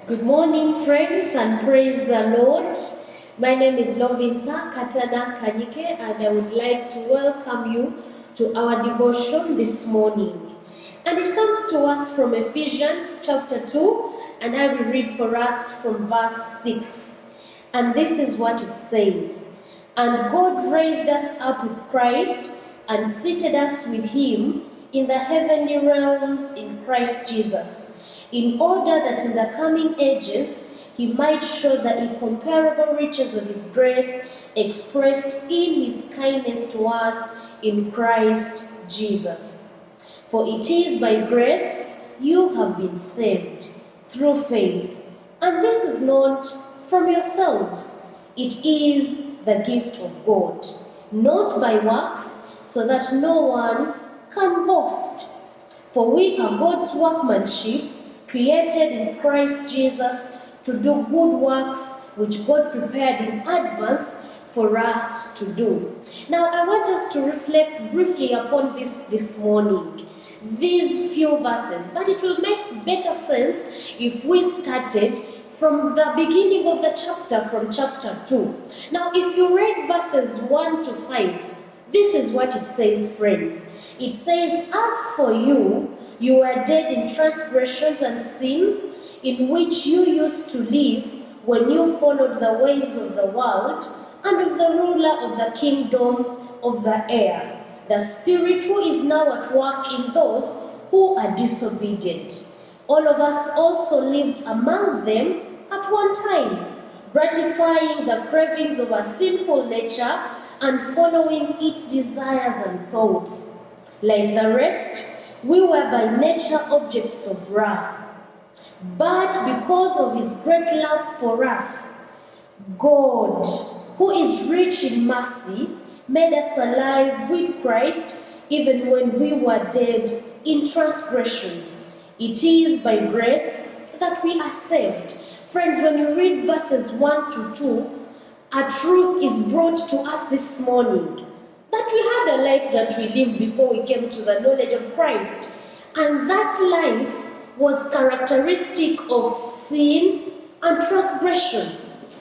Good morning, friends, and praise the Lord. My name is Lovinsa Katana Kanyike, and I would like to welcome you to our devotion this morning. And it comes to us from Ephesians chapter 2, and I will read for us from verse 6. And this is what it says: And God raised us up with Christ and seated us with him in the heavenly realms in Christ Jesus, in order that in the coming ages he might show the incomparable riches of his grace expressed in his kindness to us in Christ Jesus. For it is by grace you have been saved, through faith, and this is not from yourselves. It is the gift of God, not by works, so that no one can boast. For we are God's workmanship, created in Christ Jesus to do good works which God prepared in advance for us to do. Now, I want us to reflect briefly upon this morning, these few verses, but it will make better sense if we started from the beginning of the chapter, from chapter 2. Now, if you read verses 1 to 5, this is what it says, friends. It says, "As for you, you were dead in transgressions and sins, in which you used to live when you followed the ways of the world and of the ruler of the kingdom of the air, the spirit who is now at work in those who are disobedient. All of us also lived among them at one time, gratifying the cravings of our sinful nature and following its desires and thoughts. Like the rest, we were by nature objects of wrath. But because of his great love for us, God, who is rich in mercy, made us alive with Christ even when we were dead in transgressions. It is by grace that we are saved." Friends, when you read verses 1 to 2, a truth is brought to us this morning, that we had a life that we lived before we came to the knowledge of Christ. And that life was characteristic of sin and transgression.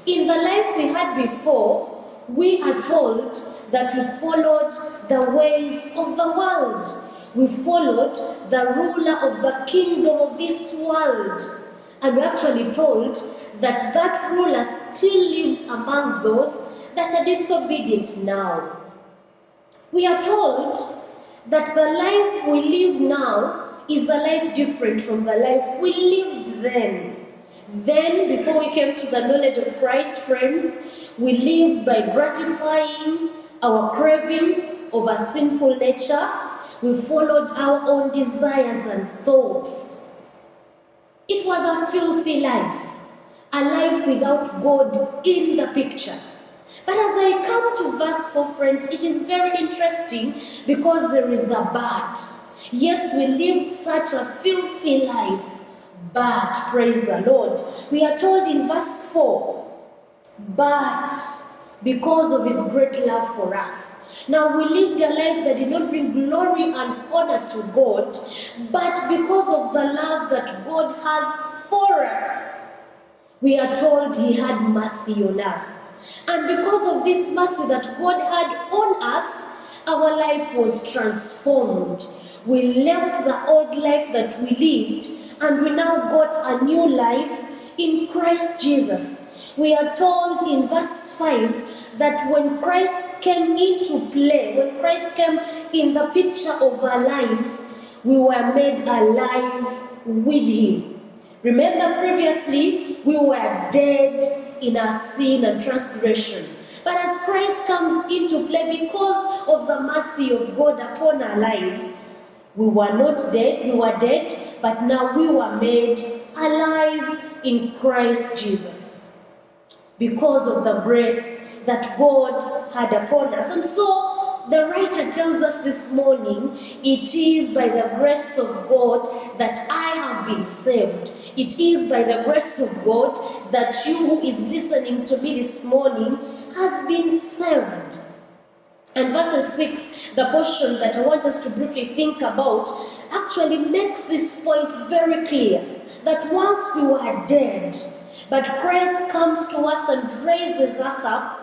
In the life we had before, we are told that we followed the ways of the world. We followed the ruler of the kingdom of this world. And we're actually told that that ruler still lives among those that are disobedient now. We are told that the life we live now is a life different from the life we lived then. Then, before we came to the knowledge of Christ, friends, we lived by gratifying our cravings of our sinful nature. We followed our own desires and thoughts. It was a filthy life, a life without God in the picture. But as I come to verse 4, friends, it is very interesting because there is a but. Yes, we lived such a filthy life, but, praise the Lord, we are told in verse 4, but because of his great love for us. Now, we lived a life that did not bring glory and honor to God, but because of the love that God has for us, we are told he had mercy on us. And because of this mercy that God had on us, our life was transformed. We left the old life that we lived, and we now got a new life in Christ Jesus. We are told in verse 5 that when Christ came into play, when Christ came in the picture of our lives, we were made alive with him. Remember, previously, we were dead in our sin and transgression. But as Christ comes into play, because of the mercy of God upon our lives, we were not dead, we were dead, but now we were made alive in Christ Jesus, because of the grace that God had upon us. And so the writer tells us this morning, it is by the grace of God that I have been saved. It is by the grace of God that you who is listening to me this morning has been saved. And verses 6, the portion that I want us to briefly think about, actually makes this point very clear. that once we were dead, but Christ comes to us and raises us up,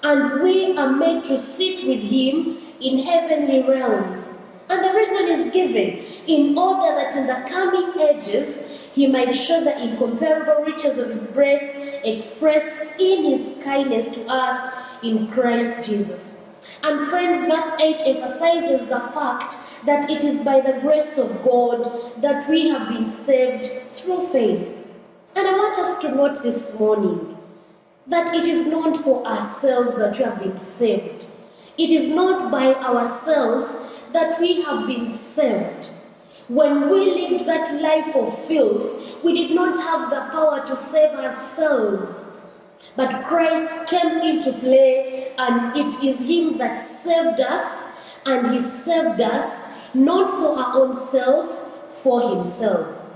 and we are made to sit with him in heavenly realms. And the reason is given in order that in the coming ages he might show the incomparable riches of his grace expressed in his kindness to us in Christ Jesus. And friends, verse 8 emphasizes the fact that it is by the grace of God that we have been saved through faith. And I want us to note this morning that it is not for ourselves that we have been saved. It is not by ourselves that we have been saved. When we lived that life of filth, we did not have the power to save ourselves. But Christ came into play, and it is him that saved us, and he saved us not for our own selves, for himself.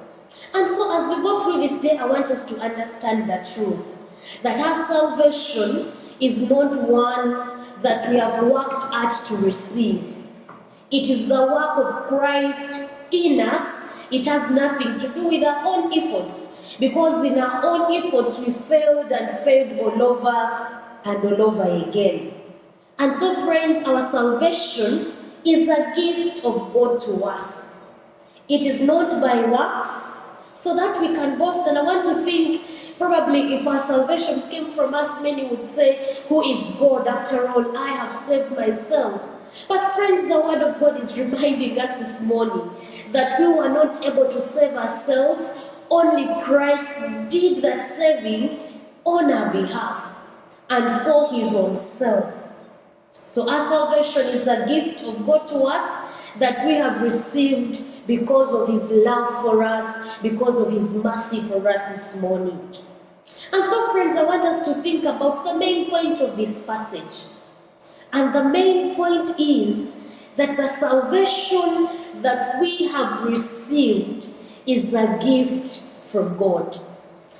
And so as we go through this day, I want us to understand the truth that our salvation is not one that we have worked at to receive. It is the work of Christ in us. It has nothing to do with our own efforts, because in our own efforts we failed and failed all over and all over again. And so friends, our salvation is a gift of God to us. It is not by works so that we can boast. And I want to think, probably if our salvation came from us, many would say, who is God? After all, I have saved myself. But friends, the word of God is reminding us this morning that we were not able to save ourselves. Only Christ did that saving on our behalf and for his own self. So our salvation is a gift of God to us that we have received because of his love for us, because of his mercy for us this morning. And so friends, I want us to think about the main point of this passage. And the main point is that the salvation that we have received is a gift from God.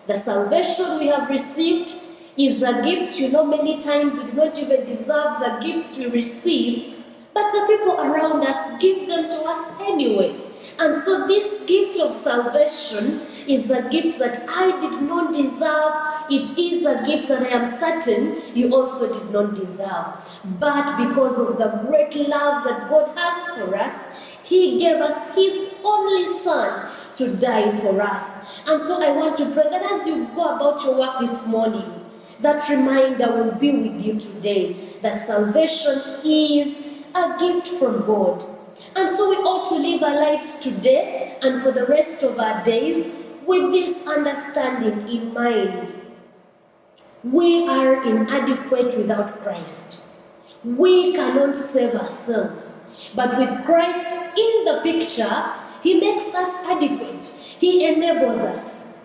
The salvation we have received is a gift. You know, many times we do not even deserve the gifts we receive, but the people around us give them to us anyway. And so this gift of salvation is a gift that I did not deserve. It is a gift that I am certain you also did not deserve. But because of the great love that God has for us, he gave us his only Son to die for us. And so I want to pray that as you go about your work this morning, that reminder will be with you today, that salvation is a gift from God. And so we ought to live our lives today and for the rest of our days with this understanding in mind. We are inadequate without Christ. We cannot save ourselves. But with Christ in the picture, he makes us adequate. He enables us.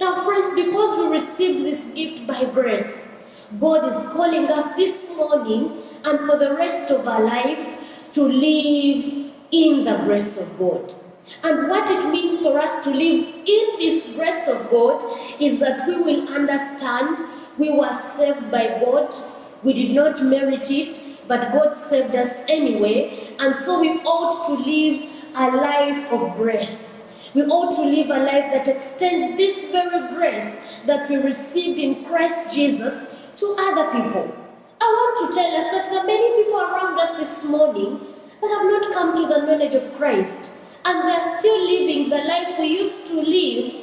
Now friends, because we received this gift by grace, God is calling us this morning and for the rest of our lives to live in the grace of God. And what it means for us to live in this grace of God is that we will understand we were saved by God. We did not merit it, but God saved us anyway. And so we ought to live a life of grace. We ought to live a life that extends this very grace that we received in Christ Jesus to other people. I want to tell us that there are many people around us this morning that have not come to the knowledge of Christ, and they are still living the life we used to live,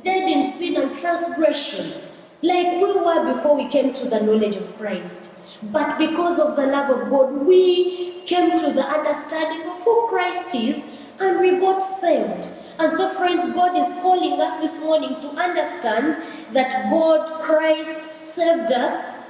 dead in sin and transgression, like we were before we came to the knowledge of Christ. But because of the love of God, we came to the understanding of who Christ is, and we got saved. And so friends, God is calling us this morning to understand that God, Christ, saved us,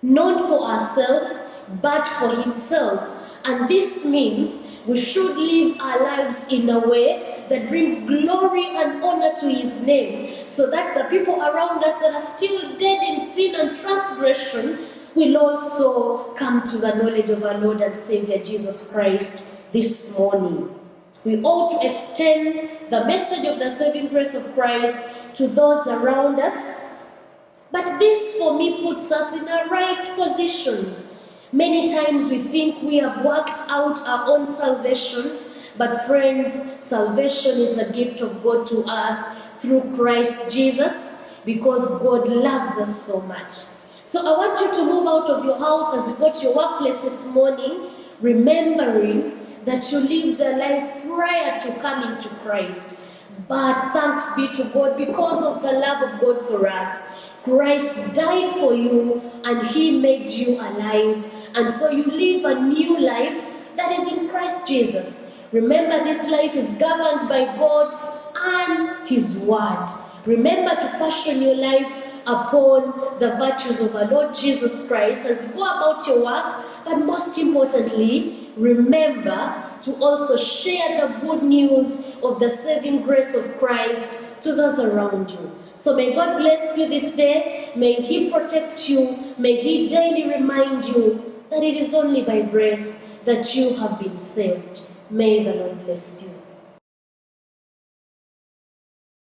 not for ourselves, but for himself. And this means we should live our lives in a way that brings glory and honor to his name, so that the people around us that are still dead in sin and transgression will also come to the knowledge of our Lord and Savior Jesus Christ this morning. We ought to extend the message of the saving grace of Christ to those around us. But this, for me, puts us in our right positions. Many times we think we have worked out our own salvation, but friends, salvation is a gift of God to us through Christ Jesus, because God loves us so much. So I want you to move out of your house as you go to your workplace this morning, remembering that you lived a life prior to coming to Christ. But thanks be to God, because of the love of God for us, Christ died for you and he made you alive. And so you live a new life that is in Christ Jesus. Remember, this life is governed by God and his word. Remember to fashion your life upon the virtues of our Lord Jesus Christ as you go about your work, but most importantly, remember to also share the good news of the saving grace of Christ to those around you. So may God bless you this day. May he protect you. May he daily remind you that it is only by grace that you have been saved. May the Lord bless you.